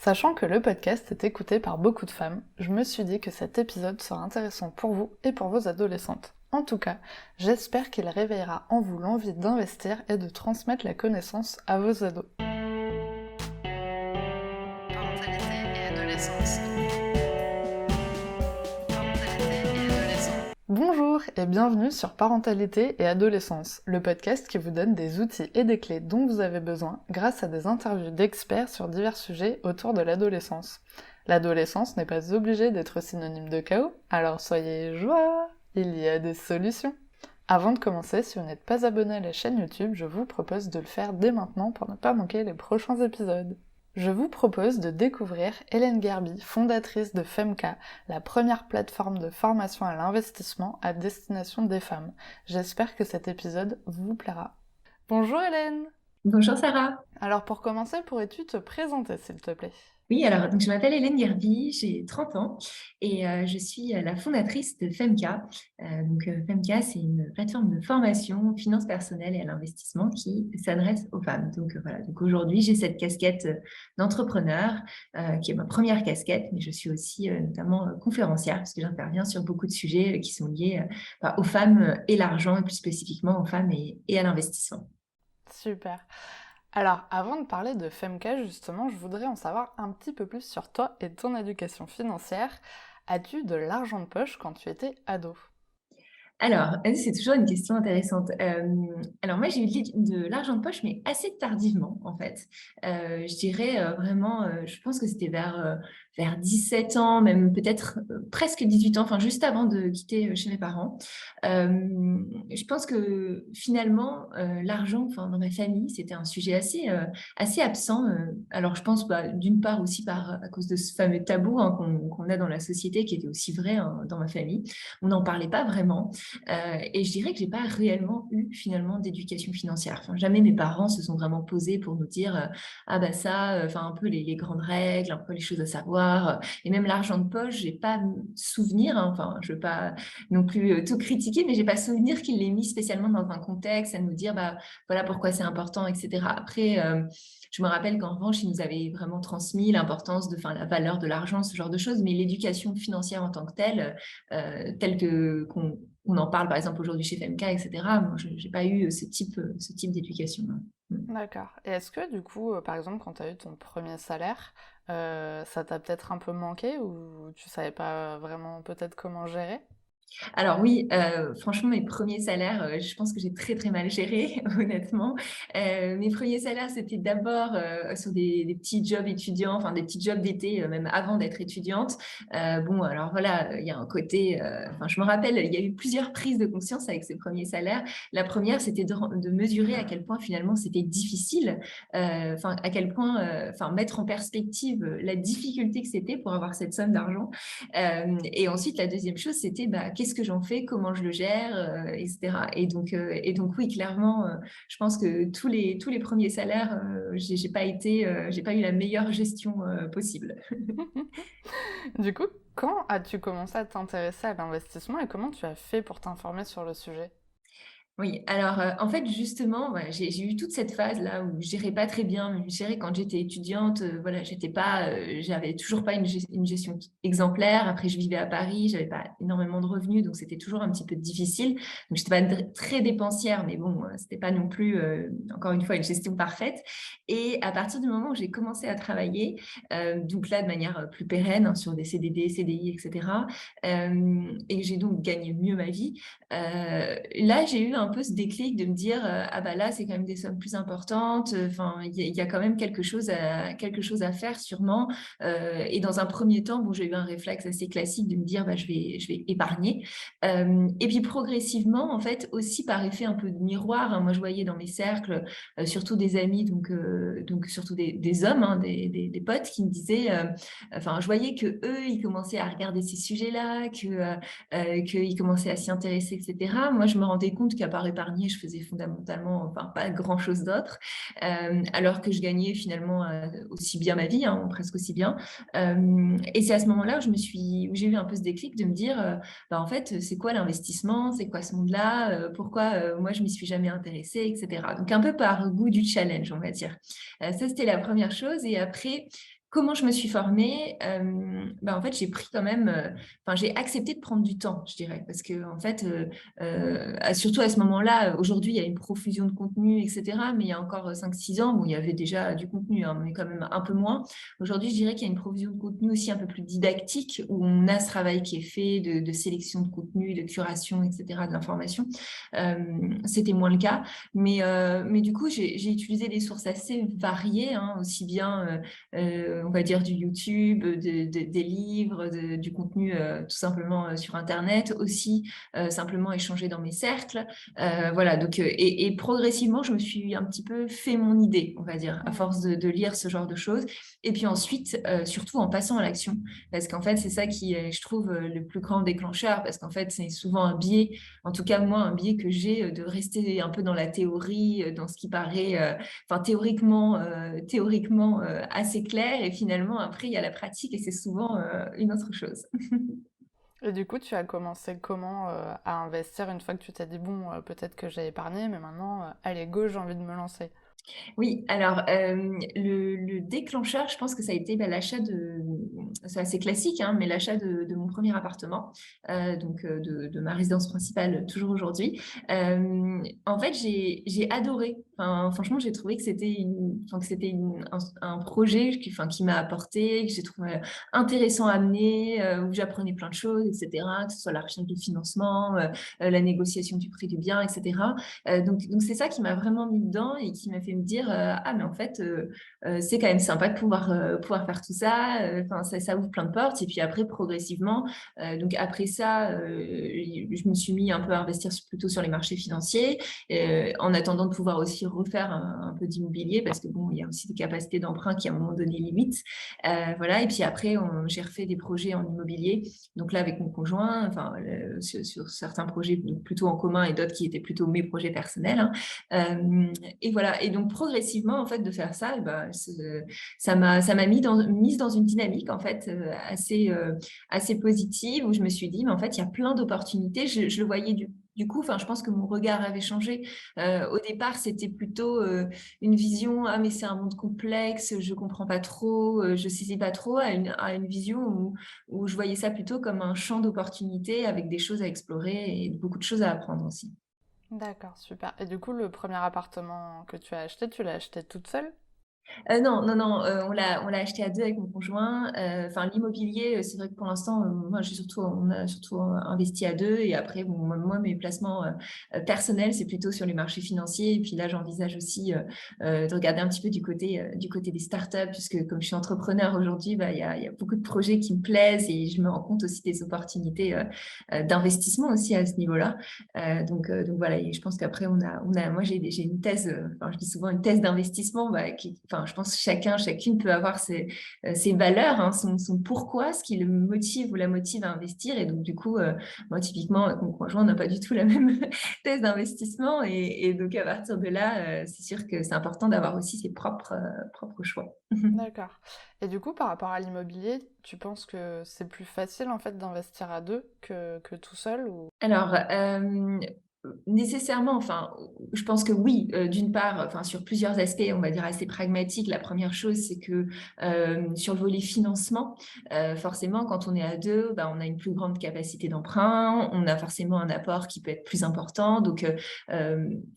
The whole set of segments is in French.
Sachant que le podcast est écouté par beaucoup de femmes, je me suis dit que cet épisode sera intéressant pour vous et pour vos adolescentes. En tout cas, j'espère qu'il réveillera en vous l'envie d'investir et de transmettre la connaissance à vos ados. Parentalité et adolescence. Bonjour et bienvenue sur Parentalité et Adolescence, le podcast qui vous donne des outils et des clés dont vous avez besoin grâce à des interviews d'experts sur divers sujets autour de l'adolescence. L'adolescence n'est pas obligée d'être synonyme de chaos, alors soyez joie, il y a des solutions. Avant de commencer, si vous n'êtes pas abonné à la chaîne YouTube, je vous propose de le faire dès maintenant pour ne pas manquer les prochains épisodes. Je vous propose de découvrir Hélène Gerby, fondatrice de Femka, la première plateforme de formation à l'investissement à destination des femmes. J'espère que cet épisode vous plaira. Bonjour Hélène! Bonjour Sarah. Alors pour commencer, pourrais-tu te présenter s'il te plaît? Oui, alors donc je m'appelle Hélène Gerby, j'ai 30 ans et je suis la fondatrice de Femka. Femka, c'est une plateforme de formation, finance personnelle et à l'investissement qui s'adresse aux femmes. Donc aujourd'hui, j'ai cette casquette d'entrepreneur qui est ma première casquette, mais je suis aussi notamment conférencière parce que j'interviens sur beaucoup de sujets qui sont liés aux femmes et l'argent et plus spécifiquement aux femmes et à l'investissement. Super. Alors, avant de parler de Femka, justement, je voudrais en savoir un petit peu plus sur toi et ton éducation financière. As-tu de l'argent de poche quand tu étais ado? Alors, c'est toujours une question intéressante. Alors moi, j'ai eu de l'argent de poche, mais assez tardivement, en fait. Je dirais vraiment, je pense que c'était vers 17 ans, même peut-être presque 18 ans, enfin juste avant de quitter chez mes parents. Je pense que finalement, l'argent, enfin dans ma famille, c'était un sujet assez absent. Alors je pense d'une part aussi à cause de ce fameux tabou hein, qu'on a dans la société, qui était aussi vrai hein, dans ma famille. On n'en parlait pas vraiment. Et je dirais que j'ai pas réellement eu finalement d'éducation financière. Enfin, jamais mes parents se sont vraiment posés pour nous dire ah bah ça, enfin un peu les grandes règles, un peu les choses à savoir. Et même l'argent de poche, j'ai pas souvenir. Hein, enfin, je veux pas non plus tout critiquer, mais j'ai pas souvenir qu'il l'ait mis spécialement dans un contexte à nous dire bah voilà pourquoi c'est important, etc. Après. Je me rappelle qu'en revanche, ils nous avaient vraiment transmis l'importance de, enfin, la valeur de l'argent, ce genre de choses, mais l'éducation financière en tant que telle que qu'on en parle par exemple aujourd'hui chez FMK, etc. Moi, je n'ai pas eu ce type d'éducation. Hein. D'accord. Et est-ce que du coup, par exemple, quand tu as eu ton premier salaire, ça t'a peut-être un peu manqué ou tu savais pas vraiment peut-être comment gérer? Alors oui, franchement, mes premiers salaires, je pense que j'ai très, très mal géré, honnêtement. Mes premiers salaires, c'était d'abord sur des petits jobs étudiants, enfin des petits jobs d'été, même avant d'être étudiante. Bon, alors voilà, il y a un côté, enfin, je me rappelle, il y a eu plusieurs prises de conscience avec ces premiers salaires. La première, c'était de mesurer à quel point finalement c'était difficile, enfin à quel point, enfin mettre en perspective la difficulté que c'était pour avoir cette somme d'argent. Et ensuite, la deuxième chose, c'était qu'est-ce que j'en fais, comment je le gère, etc. Et donc oui, clairement, je pense que tous les premiers salaires, j'ai pas eu la meilleure gestion possible. Du coup, quand as-tu commencé à t'intéresser à l'investissement et comment tu as fait pour t'informer sur le sujet? Oui, alors en fait justement, voilà, j'ai eu toute cette phase là où je gérais pas très bien, mais je gérais quand j'étais étudiante, voilà, j'avais toujours pas une gestion exemplaire. Après, je vivais à Paris, j'avais pas énormément de revenus, donc c'était toujours un petit peu difficile. Donc j'étais pas très dépensière, mais bon, c'était pas non plus encore une fois une gestion parfaite. Et à partir du moment où j'ai commencé à travailler, donc là de manière plus pérenne hein, sur des CDD, CDI, etc. Et j'ai donc gagné mieux ma vie. Là, j'ai eu un peu ce déclic de me dire ah bah là, c'est quand même des sommes plus importantes. Enfin, il y a quand même quelque chose à faire sûrement. Et dans un premier temps, bon, j'ai eu un réflexe assez classique de me dire bah je vais épargner. Et puis progressivement, en fait, aussi par effet un peu de miroir. Hein, moi, je voyais dans mes cercles, surtout des amis, donc surtout des hommes, hein, des potes qui me disaient, enfin, je voyais que eux, ils commençaient à regarder ces sujets-là, qu'ils commençaient à s'y intéresser, etc. Moi, je me rendais compte qu'à part épargner, je faisais fondamentalement, enfin, pas grand-chose d'autre, alors que je gagnais finalement aussi bien ma vie, hein, presque aussi bien. Et c'est à ce moment-là où j'ai eu un peu ce déclic de me dire, en fait, c'est quoi l'investissement, c'est quoi ce monde-là, pourquoi moi je m'y suis jamais intéressée, etc. Donc un peu par goût du challenge, on va dire. Ça, c'était la première chose. Et après, Comment je me suis formée? En fait, j'ai pris quand même, enfin, j'ai accepté de prendre du temps, je dirais. Parce que en fait, surtout à ce moment-là, aujourd'hui, il y a une profusion de contenu, et cetera. Mais il y a encore 5-6 ans, bon, il y avait déjà du contenu, hein, mais quand même un peu moins. Aujourd'hui, je dirais qu'il y a une profusion de contenu aussi un peu plus didactique, où on a ce travail qui est fait de sélection de contenu, de curation, et cetera, de l'information. C'était moins le cas. Mais du coup, j'ai utilisé des sources assez variées, hein, aussi bien on va dire du YouTube, des livres, du contenu tout simplement sur Internet, aussi simplement échanger dans mes cercles. Voilà, donc, et progressivement, je me suis un petit peu fait mon idée, on va dire, à Mm. force de lire ce genre de choses. Et puis ensuite, surtout en passant à l'action, parce qu'en fait, c'est ça qui est, je trouve, le plus grand déclencheur, parce qu'en fait, c'est souvent un biais, en tout cas moi, un biais que j'ai de rester un peu dans la théorie, dans ce qui paraît enfin théoriquement assez clair et finalement après il y a la pratique et c'est souvent une autre chose. Et du coup, tu as commencé comment à investir une fois que tu t'es dit, bon, peut-être que j'ai épargné, mais maintenant, allez, go, j'ai envie de me lancer. Oui, alors le déclencheur, je pense que ça a été l'achat c'est assez classique, hein, mais l'achat de mon premier appartement, donc de ma résidence principale toujours aujourd'hui. En fait, j'ai adoré. Enfin, franchement, j'ai trouvé que un projet qui m'a apporté, que j'ai trouvé intéressant à mener, où j'apprenais plein de choses, etc. Que ce soit la recherche de financement, la négociation du prix du bien, etc. Donc c'est ça qui m'a vraiment mis dedans et qui m'a fait me dire ah mais en fait c'est quand même sympa de pouvoir faire tout ça. Enfin ça ouvre plein de portes et puis après progressivement donc après ça je me suis mis un peu à investir plutôt sur les marchés financiers en attendant de pouvoir aussi refaire un peu d'immobilier parce que bon il y a aussi des capacités d'emprunt qui à un moment donné limitent. Voilà et puis après j'ai refait des projets en immobilier donc là avec mon conjoint enfin sur certains projets donc, plutôt en commun et d'autres qui étaient plutôt mes projets personnels, hein. Et voilà et donc progressivement en fait de faire ça ça m'a mise dans une dynamique en fait assez positive où je me suis dit mais en fait il y a plein d'opportunités je le voyais du coup, enfin, je pense que mon regard avait changé. Au départ, c'était plutôt une vision, ah mais c'est un monde complexe, je comprends pas trop, je saisis pas trop, à une vision où je voyais ça plutôt comme un champ d'opportunités avec des choses à explorer et beaucoup de choses à apprendre aussi. D'accord, super. Et du coup, le premier appartement que tu l'as acheté toute seule? Non, non, non, on l'a acheté à deux avec mon conjoint. Enfin, l'immobilier, c'est vrai que pour l'instant, on a surtout investi à deux. Et après, bon, moi, mes placements personnels, c'est plutôt sur les marchés financiers. Et puis là, j'envisage aussi de regarder un petit peu du côté des startups, puisque comme je suis entrepreneur aujourd'hui, il y a beaucoup de projets qui me plaisent et je me rends compte aussi des opportunités d'investissement aussi à ce niveau-là. Donc voilà, et je pense qu'après, moi, j'ai une thèse, enfin, je dis souvent une thèse d'investissement, enfin, je pense que chacune peut avoir ses valeurs, hein, son pourquoi, ce qui le motive ou la motive à investir. Et donc, du coup, moi, typiquement, avec mon conjoint, on n'a pas du tout la même thèse d'investissement. Et donc, à partir de là, c'est sûr que c'est important d'avoir aussi ses propres choix. D'accord. Et du coup, par rapport à l'immobilier, tu penses que c'est plus facile en fait d'investir à deux que tout seul ou... Alors, nécessairement, enfin, je pense que oui, d'une part, enfin, sur plusieurs aspects, on va dire assez pragmatiques. La première chose, c'est que sur le volet financement, forcément, quand on est à deux, on a une plus grande capacité d'emprunt, on a forcément un apport qui peut être plus important. Donc,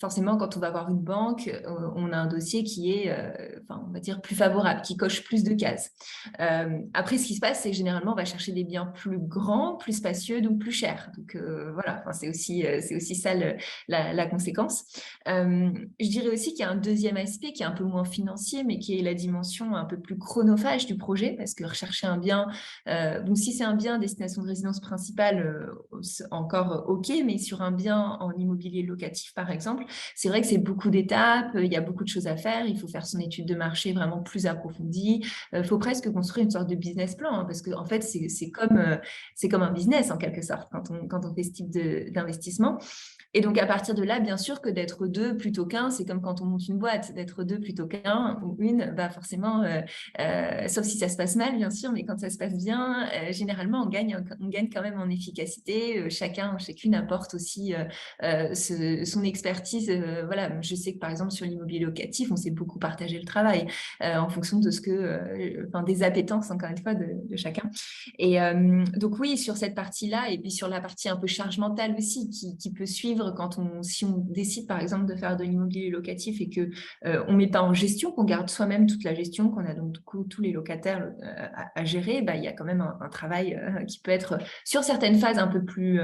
forcément, quand on va voir une banque, on a un dossier qui est, enfin, on va dire, plus favorable, qui coche plus de cases. Après, ce qui se passe, c'est que généralement, on va chercher des biens plus grands, plus spacieux, donc plus chers. Donc voilà, enfin, c'est aussi ça la conséquence. Je dirais aussi qu'il y a un deuxième aspect qui est un peu moins financier, mais qui est la dimension un peu plus chronophage du projet, parce que rechercher un bien, donc si c'est un bien destination de résidence principale, c'est encore OK, mais sur un bien en immobilier locatif, par exemple, c'est vrai que c'est beaucoup d'étapes, il y a beaucoup de choses à faire, il faut faire son étude de marché vraiment plus approfondie, faut presque construire une sorte de business plan, hein, parce que en fait, c'est comme un business en quelque sorte quand on fait ce type d'investissement. Et donc, à partir de là, bien sûr que d'être deux plutôt qu'un, c'est comme quand on monte une boîte, d'être deux plutôt qu'un ou une, bah forcément, sauf si ça se passe mal, bien sûr, mais quand ça se passe bien, généralement, on gagne quand même en efficacité. Chacune apporte aussi son expertise. Voilà, je sais que par exemple, sur l'immobilier locatif, on s'est beaucoup partagé le travail en fonction de des appétences, encore une fois, de chacun. Et donc oui, sur cette partie-là, et puis sur la partie un peu charge mentale aussi, qui peut suivre si on décide par exemple de faire de l'immobilier locatif et que on met pas en gestion, qu'on garde soi-même toute la gestion, qu'on a donc du coup tous les locataires à gérer, bah, il y a quand même un travail qui peut être sur certaines phases un peu plus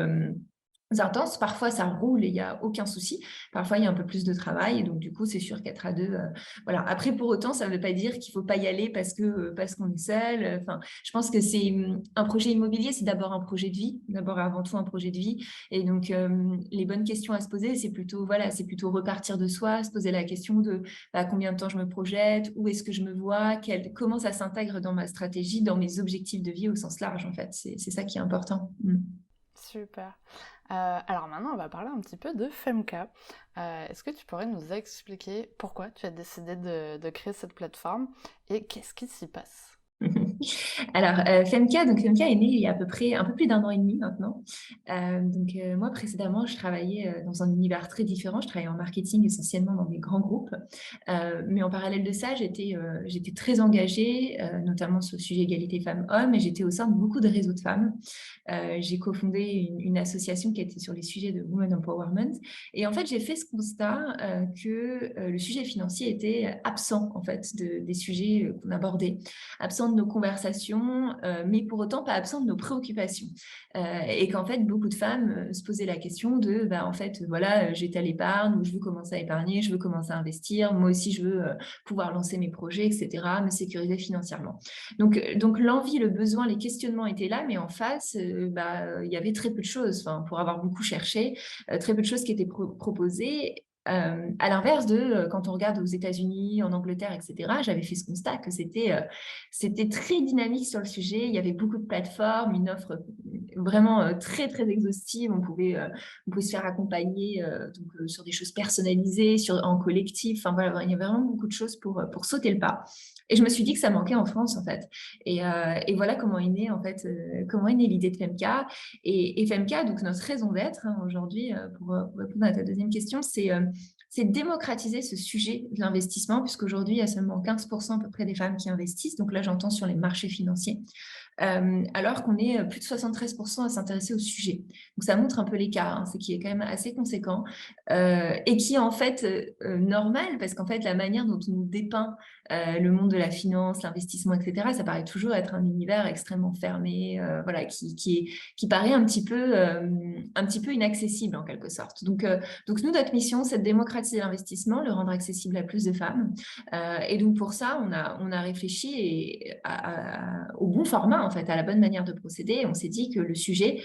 intense. Parfois, ça roule et il n'y a aucun souci. Parfois, il y a un peu plus de travail. Et donc, du coup, c'est sûr qu'être à deux, voilà. Après, pour autant, ça ne veut pas dire qu'il ne faut pas y aller parce qu'on est seul. Enfin, je pense que c'est un projet immobilier, c'est d'abord un projet de vie, d'abord et avant tout un projet de vie. Et donc, les bonnes questions à se poser, c'est plutôt repartir de soi, se poser la question de combien de temps je me projette, où est-ce que je me vois, comment ça s'intègre dans ma stratégie, dans mes objectifs de vie au sens large, en fait. C'est ça qui est important. Super. Alors maintenant, on va parler un petit peu de Femka. Est-ce que tu pourrais nous expliquer pourquoi tu as décidé de créer cette plateforme et qu'est-ce qui s'y passe? Alors, Femka est née il y a à peu près un peu plus d'un an et demi maintenant. Moi, précédemment, je travaillais dans un univers très différent. Je travaillais en marketing essentiellement dans des grands groupes. Mais en parallèle de ça, j'étais très engagée, notamment sur le sujet égalité femmes-hommes, et j'étais au sein de beaucoup de réseaux de femmes. J'ai cofondé une association qui était sur les sujets de Women Empowerment. Et en fait, j'ai fait ce constat que le sujet financier était absent en fait des sujets qu'on abordait, absent de nos conversations, mais pour autant pas absent de nos préoccupations. Et qu'en fait, beaucoup de femmes se posaient la question de, en fait, voilà, j'étais à l'épargne, ou je veux commencer à épargner, je veux commencer à investir, moi aussi je veux pouvoir lancer mes projets, etc., me sécuriser financièrement. Donc l'envie, le besoin, les questionnements étaient là, mais en face, il y avait très peu de choses, pour avoir beaucoup cherché, très peu de choses qui étaient proposées. À l'inverse quand on regarde aux États-Unis, en Angleterre, etc., j'avais fait ce constat que c'était très dynamique sur le sujet. Il y avait beaucoup de plateformes, une offre vraiment très, très exhaustive. On pouvait se faire accompagner sur des choses personnalisées, en collectif. Enfin, voilà, il y avait vraiment beaucoup de choses pour sauter le pas. Et je me suis dit que ça manquait en France, en fait. Et voilà comment est née, en fait, comment est née l'idée de Femka. Et Femka, donc notre raison d'être aujourd'hui, pour répondre à ta deuxième question, c'est démocratiser ce sujet de l'investissement, puisqu'aujourd'hui, il y a seulement 15% à peu près des femmes qui investissent. Donc là, j'entends sur les marchés financiers. Alors qu'on est plus de 73% à s'intéresser au sujet. Donc ça montre un peu l'écart, hein, c'est qui est quand même assez conséquent et qui est en fait normal parce qu'en fait la manière dont on nous dépeint le monde de la finance, l'investissement, etc., ça paraît toujours être un univers extrêmement fermé, voilà, qui paraît un petit peu inaccessible en quelque sorte. Donc nous, notre mission, c'est de démocratiser l'investissement, le rendre accessible à plus de femmes. Et donc pour ça, on a réfléchi au bon format, en fait, à la bonne manière de procéder. On s'est dit que le sujet,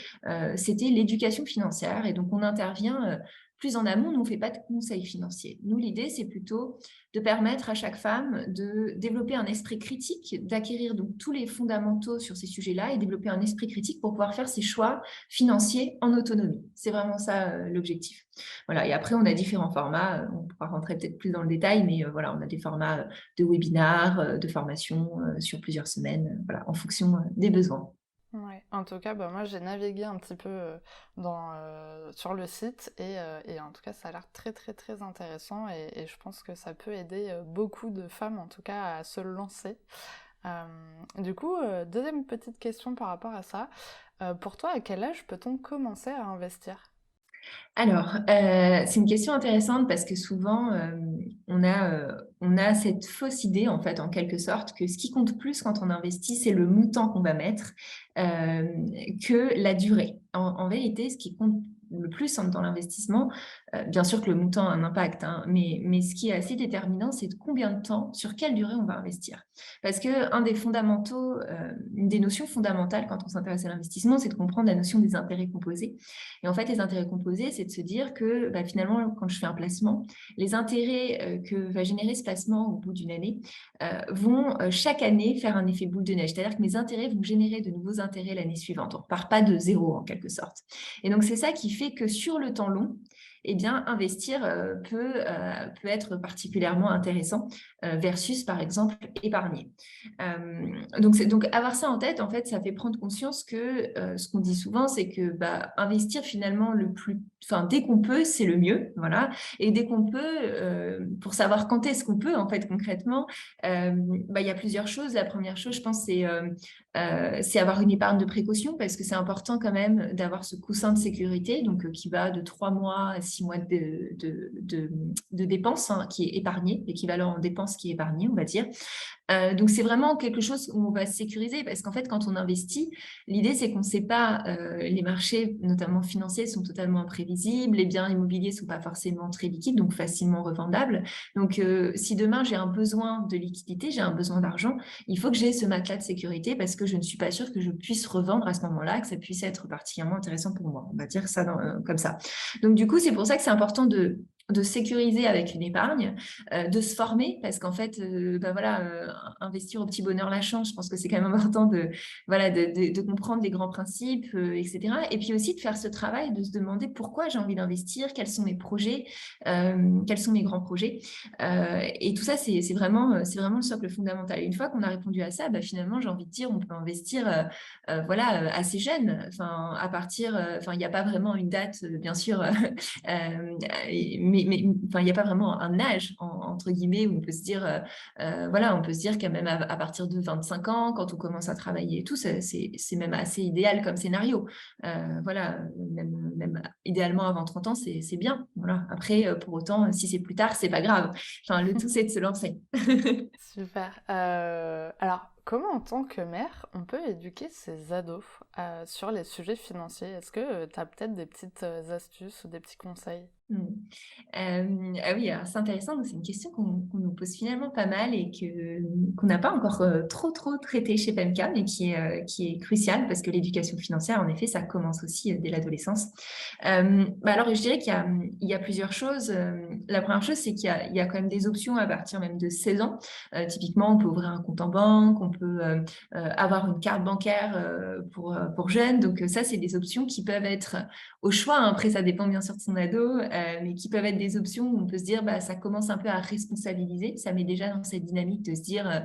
c'était l'éducation financière. Et donc on intervient plus en amont, nous, on ne fait pas de conseils financiers. Nous, l'idée, c'est plutôt de permettre à chaque femme de développer un esprit critique, d'acquérir donc tous les fondamentaux sur ces sujets-là et développer un esprit critique pour pouvoir faire ses choix financiers en autonomie. C'est vraiment ça l'objectif. Voilà. Et après, on a différents formats. On pourra rentrer peut-être plus dans le détail, mais voilà, on a des formats de webinars, de formation sur plusieurs semaines, voilà, en fonction des besoins. Ouais. En tout cas, moi j'ai navigué un petit peu sur le site et en tout cas ça a l'air très très très intéressant et je pense que ça peut aider beaucoup de femmes en tout cas à se lancer. Du coup, deuxième petite question par rapport à ça. Pour toi, à quel âge peut-on commencer à investir? Alors, c'est une question intéressante parce que souvent, on a cette fausse idée, en fait, en quelque sorte, que ce qui compte plus quand on investit, c'est le montant qu'on va mettre que la durée. En vérité, ce qui compte le plus dans l'investissement, bien sûr que le montant a un impact, hein, mais ce qui est assez déterminant, c'est de combien de temps, sur quelle durée on va investir. Parce que une des notions fondamentales quand on s'intéresse à l'investissement, c'est de comprendre la notion des intérêts composés. Et en fait, les intérêts composés, c'est de se dire que finalement, quand je fais un placement, les intérêts que va générer ce placement au bout d'une année vont chaque année faire un effet boule de neige. C'est-à-dire que mes intérêts vont générer de nouveaux intérêts l'année suivante. On ne repart pas de zéro en quelque sorte. Et donc, c'est ça qui fait que sur le temps long, eh bien, investir peut être particulièrement intéressant versus, par exemple, épargner. Donc, avoir ça en tête, en fait, ça fait prendre conscience que ce qu'on dit souvent, c'est que investir finalement dès qu'on peut, c'est le mieux, voilà. Et dès qu'on peut, pour savoir quand est-ce qu'on peut, en fait, concrètement, il y a plusieurs choses. La première chose, je pense, c'est avoir une épargne de précaution parce que c'est important quand même d'avoir ce coussin de sécurité, donc qui va de 3 mois à 6 mois de dépenses, hein, qui est épargné, l'équivalent en dépenses qui est épargné, on va dire. Donc, c'est vraiment quelque chose où on va se sécuriser parce qu'en fait, quand on investit, l'idée, c'est qu'on ne sait pas, les marchés, notamment financiers, sont totalement imprévisibles, les biens immobiliers ne sont pas forcément très liquides, donc facilement revendables. Donc, si demain, j'ai un besoin de liquidité, j'ai un besoin d'argent, il faut que j'ai ce matelas de sécurité parce que je ne suis pas sûre que je puisse revendre à ce moment-là, que ça puisse être particulièrement intéressant pour moi. On va dire ça comme ça. Donc, du coup, c'est pour ça que c'est important de sécuriser avec une épargne, de se former parce qu'en fait, investir au petit bonheur la chance, je pense que c'est quand même important de comprendre les grands principes, etc. Et puis aussi de faire ce travail, de se demander pourquoi j'ai envie d'investir, quels sont mes projets, quels sont mes grands projets. Et tout ça, c'est vraiment le socle fondamental. Et une fois qu'on a répondu à ça, finalement, j'ai envie de dire, on peut investir assez jeune. Enfin, à partir, il n'y a pas vraiment une date, bien sûr, mais enfin, il n'y a pas vraiment un âge, entre guillemets, où on peut se dire, on peut se dire quand même à partir de 25 ans, quand on commence à travailler et tout, c'est même assez idéal comme scénario. Même idéalement avant 30 ans, c'est bien. Voilà. Après, pour autant, si c'est plus tard, c'est pas grave. Enfin, le tout, c'est de se lancer. Super. Alors, comment en tant que mère, on peut éduquer ses ados sur les sujets financiers? Est-ce que tu as peut-être des petites astuces ou des petits conseils? Mm. Ah oui, alors c'est intéressant, c'est une question qu'on nous pose finalement pas mal et qu'on n'a pas encore trop traité chez PMK, mais qui est cruciale parce que l'éducation financière, en effet, ça commence aussi dès l'adolescence. Alors, je dirais qu'il y a plusieurs choses. La première chose, c'est qu'il y a quand même des options à partir même de 16 ans. Typiquement, on peut ouvrir un compte en banque, on peut avoir une carte bancaire pour jeunes. Donc, ça, c'est des options qui peuvent être au choix, hein. Après, ça dépend bien sûr de son ado, mais qui peuvent être des options où on peut se dire, ça commence un peu à responsabiliser. Ça met déjà dans cette dynamique de se dire,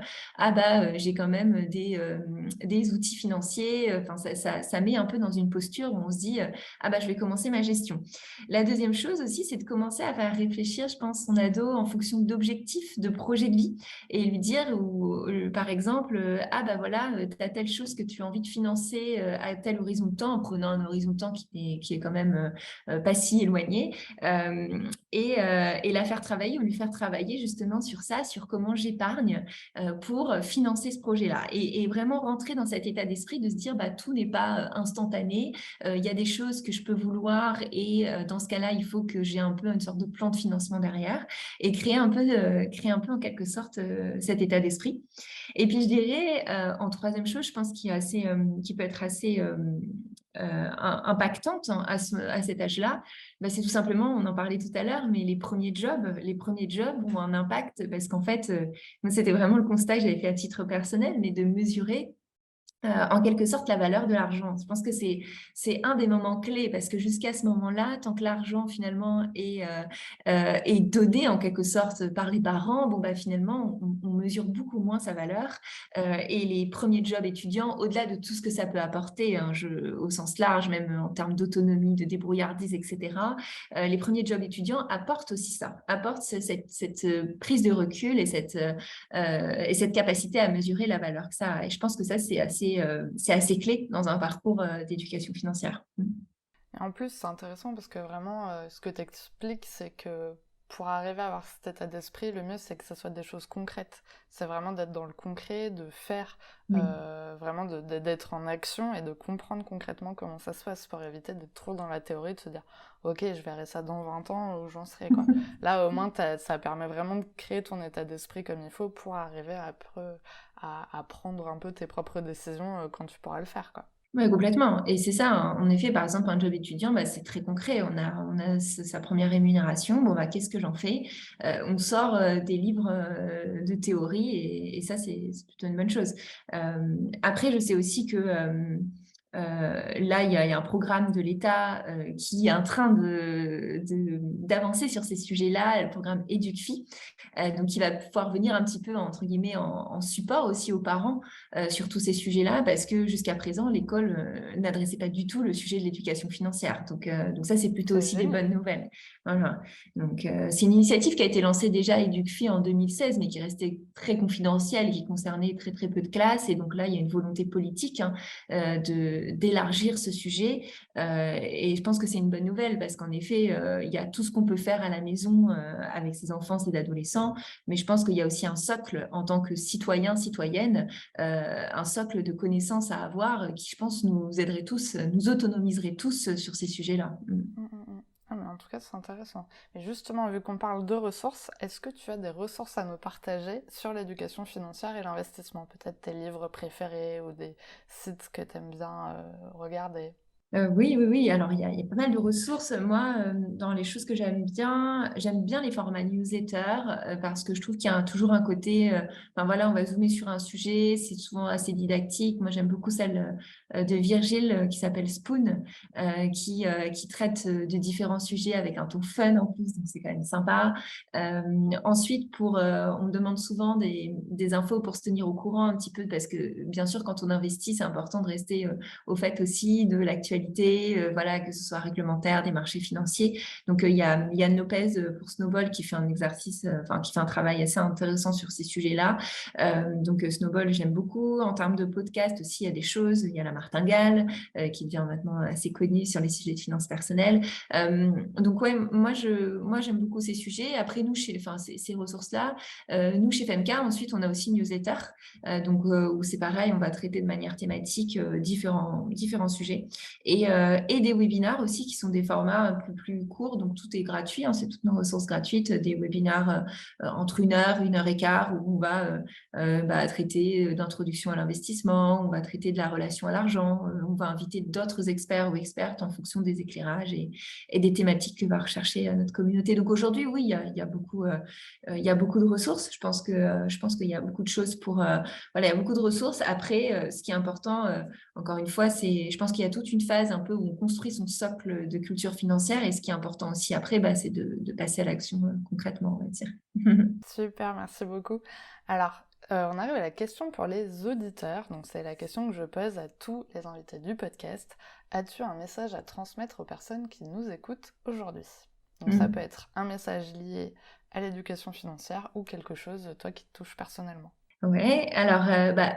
j'ai quand même des outils financiers. Enfin, ça met un peu dans une posture où on se dit, je vais commencer ma gestion. La deuxième chose aussi, c'est de commencer à faire réfléchir, je pense, son ado en fonction d'objectifs, de projets de vie, et lui dire, par exemple, tu as telle chose que tu as envie de financer à tel horizon de temps, en prenant un horizon de temps qui est quand même pas si éloigné, et la faire travailler ou lui faire travailler justement sur ça, sur comment j'épargne pour financer ce projet-là, et vraiment rentrer dans cet état d'esprit de se dire tout n'est pas instantané, il y a des choses que je peux vouloir, et dans ce cas-là, il faut que j'ai un peu une sorte de plan de financement derrière, et créer un peu en quelque sorte cet état d'esprit. Et puis je dirais, en troisième chose, je pense qui peut être assez impactante, hein, à cet âge-là, c'est tout simplement, on en parlait tout à l'heure, mais les premiers jobs ont un impact parce qu'en fait, moi, c'était vraiment le constat que j'avais fait à titre personnel, mais de mesurer en quelque sorte la valeur de l'argent. Je pense que c'est un des moments clés parce que jusqu'à ce moment-là, tant que l'argent finalement est donné en quelque sorte par les parents, finalement on mesure beaucoup moins sa valeur. Et les premiers jobs étudiants, au-delà de tout ce que ça peut apporter, hein, au sens large, même en termes d'autonomie, de débrouillardise, etc., les premiers jobs étudiants apportent aussi ça, apportent cette prise de recul et cette capacité à mesurer la valeur que ça a. Et je pense que ça, c'est assez clé dans un parcours d'éducation financière. Et en plus, c'est intéressant parce que vraiment, ce que tu expliques, c'est que pour arriver à avoir cet état d'esprit, le mieux, c'est que ce soit des choses concrètes. C'est vraiment d'être dans le concret, de faire, Oui. vraiment d'être en action et de comprendre concrètement comment ça se passe pour éviter d'être trop dans la théorie, de se dire « Ok, je verrai ça dans 20 ans où j'en serai. » quoi. Là, au moins, ça permet vraiment de créer ton état d'esprit comme il faut pour arriver à prendre un peu tes propres décisions quand tu pourras le faire, quoi. Oui, complètement. Et c'est ça, hein. En effet, par exemple, un job étudiant, c'est très concret. On a sa première rémunération. Bon, qu'est-ce que j'en fais? On sort des livres de théorie, et ça, c'est plutôt une bonne chose. Après, je sais aussi que Là, il y a un programme de l'État qui est en train d'avancer sur ces sujets-là, le programme EducFi, donc qui va pouvoir venir un petit peu, entre guillemets, en support aussi aux parents sur tous ces sujets-là, parce que jusqu'à présent, l'école n'adressait pas du tout le sujet de l'éducation financière. Donc ça, c'est plutôt C'est aussi des génial. bonnes nouvelles. Voilà. Donc, c'est une initiative qui a été lancée déjà EducFi en 2016, mais qui est restée très confidentielle, qui concernait très, très peu de classes. Et donc là, il y a une volonté politique d'élargir ce sujet. Et je pense que c'est une bonne nouvelle parce qu'en effet, il y a tout ce qu'on peut faire à la maison avec ses enfants, ses adolescents, mais je pense qu'il y a aussi un socle en tant que citoyen, citoyenne, un socle de connaissances à avoir qui, je pense, nous aiderait tous, nous autonomiserait tous sur ces sujets-là. Mm, mm, mm. Ah, mais en tout cas, c'est intéressant. Et justement, vu qu'on parle de ressources, est-ce que tu as des ressources à nous partager sur l'éducation financière et l'investissement? Peut-être tes livres préférés ou des sites que tu aimes bien regarder. Oui, oui, oui. Alors, il y a pas mal de ressources. Moi, dans les choses que j'aime bien les formats newsletter parce que je trouve qu'il y a toujours un côté, enfin voilà, on va zoomer sur un sujet, c'est souvent assez didactique. Moi, j'aime beaucoup celle de Virgile qui s'appelle Spoon, qui traite de différents sujets avec un ton fun en plus, donc c'est quand même sympa. Ensuite, on me demande souvent des infos pour se tenir au courant un petit peu parce que, bien sûr, quand on investit, c'est important de rester au fait aussi de l'actualité, voilà, que ce soit réglementaire, des marchés financiers. Donc, il y a Yann Lopez pour Snowball qui fait un exercice, enfin, qui fait un travail assez intéressant sur ces sujets-là. Donc, Snowball, j'aime beaucoup. En termes de podcast aussi, il y a des choses. Il y a la Martingale qui devient maintenant assez connue sur les sujets de finances personnelles. Donc, ouais, moi, j'aime beaucoup ces sujets. Après, nous, enfin, ces ressources-là, nous, chez FMK, ensuite, on a aussi une newsletter. Donc, où c'est pareil, on va traiter de manière thématique différents sujets. Et des webinars aussi qui sont des formats un peu plus courts, donc tout est gratuit, hein, c'est toutes nos ressources gratuites, des webinars entre 1 heure et 1 heure et quart où on va traiter d'introduction à l'investissement, on va traiter de la relation à l'argent, on va inviter d'autres experts ou expertes en fonction des éclairages et des thématiques que va rechercher notre communauté. Donc aujourd'hui, oui, il y a il y a beaucoup de ressources. Je pense qu'il y a beaucoup de choses voilà, il y a beaucoup de ressources. Après, ce qui est important, encore une fois, je pense qu'il y a toute une phase un peu où on construit son socle de culture financière. Et ce qui est important aussi après, c'est de passer à l'action concrètement, on va dire. Super, merci beaucoup. Alors, on arrive à la question pour les auditeurs. Donc, c'est la question que je pose à tous les invités du podcast. As-tu un message à transmettre aux personnes qui nous écoutent aujourd'hui? Donc, ça peut être un message lié à l'éducation financière ou quelque chose, toi, qui te touche personnellement. Ouais, alors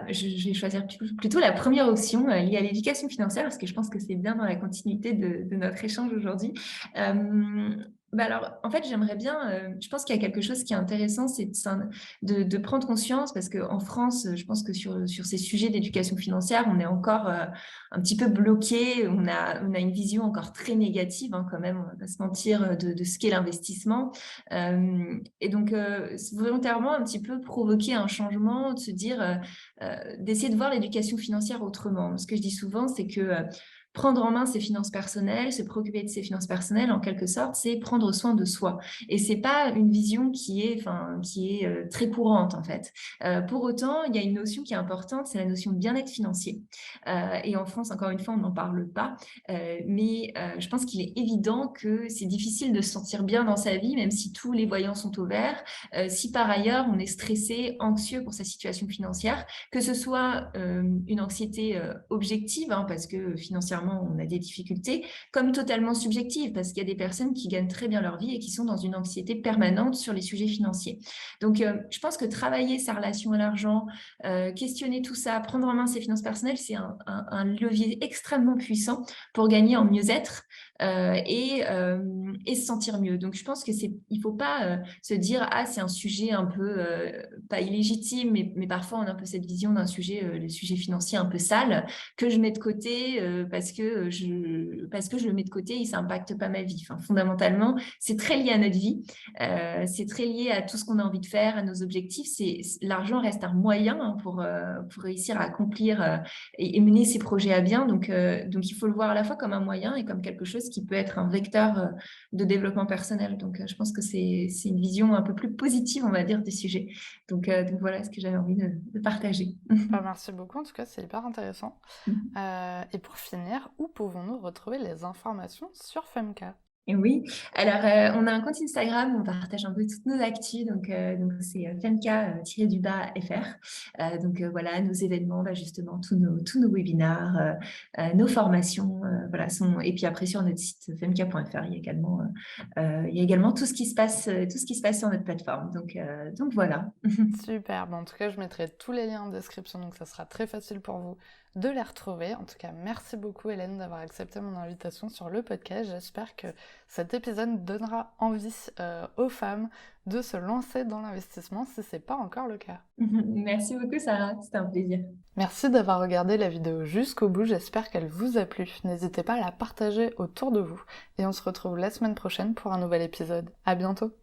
je vais choisir plutôt la première option liée à l'éducation financière parce que je pense que c'est bien dans la continuité de notre échange aujourd'hui. Alors, en fait, j'aimerais bien, je pense qu'il y a quelque chose qui est intéressant, c'est de prendre conscience parce qu'en France, je pense que sur ces sujets d'éducation financière, on est encore un petit peu bloqué, on a une vision encore très négative hein, quand même, on va pas se mentir, de ce qu'est l'investissement. Et donc, volontairement, un petit peu provoquer un changement, de se dire, d'essayer de voir l'éducation financière autrement. Ce que je dis souvent, c'est que prendre en main ses finances personnelles, se préoccuper de ses finances personnelles, en quelque sorte, c'est prendre soin de soi. Et c'est pas une vision qui est très courante, en fait. Pour autant, il y a une notion qui est importante, c'est la notion de bien-être financier. Et en France, encore une fois, on n'en parle pas. Mais je pense qu'il est évident que c'est difficile de se sentir bien dans sa vie, même si tous les voyants sont au vert. Si par ailleurs, on est stressé, anxieux pour sa situation financière, que ce soit une anxiété objective, hein, parce que financièrement, on a des difficultés, comme totalement subjective, parce qu'il y a des personnes qui gagnent très bien leur vie et qui sont dans une anxiété permanente sur les sujets financiers. Donc, je pense que travailler sa relation à l'argent, questionner tout ça, prendre en main ses finances personnelles, c'est un levier extrêmement puissant pour gagner en mieux-être et se sentir mieux. Donc, je pense il faut pas se dire ah c'est un sujet un peu pas illégitime, mais parfois on a un peu cette vision d'un sujet, le sujet financier un peu sale que je mets de côté parce parce que je le mets de côté et ça impacte pas ma vie. Enfin, fondamentalement, c'est très lié à notre vie, c'est très lié à tout ce qu'on a envie de faire, à nos objectifs. L'argent reste un moyen hein, pour réussir à accomplir et mener ses projets à bien. Donc, il faut le voir à la fois comme un moyen et comme quelque chose qui peut être un vecteur de développement personnel. Donc, je pense que c'est une vision un peu plus positive, on va dire, du sujet. Donc voilà ce que j'avais envie de partager. Bah, merci beaucoup, en tout cas, c'est hyper intéressant. Et pour finir, où pouvons-nous retrouver les informations sur Femka? Et oui, alors on a un compte Instagram où on partage un peu toutes nos actus, donc c'est femka-fr. Voilà, nos événements, bah, justement, tous nos webinars, nos formations, voilà, et puis après sur notre site femka.fr, il y a également tout ce qui se passe, sur notre plateforme. Donc voilà. Super, bon, en tout cas je mettrai tous les liens en description, donc ça sera très facile pour vous de les retrouver. En tout cas, merci beaucoup Hélène d'avoir accepté mon invitation sur le podcast. J'espère que cet épisode donnera envie aux femmes de se lancer dans l'investissement si c'est pas encore le cas. Merci beaucoup Sarah, c'était un plaisir. Merci d'avoir regardé la vidéo jusqu'au bout, j'espère qu'elle vous a plu. N'hésitez pas à la partager autour de vous et on se retrouve la semaine prochaine pour un nouvel épisode. À bientôt!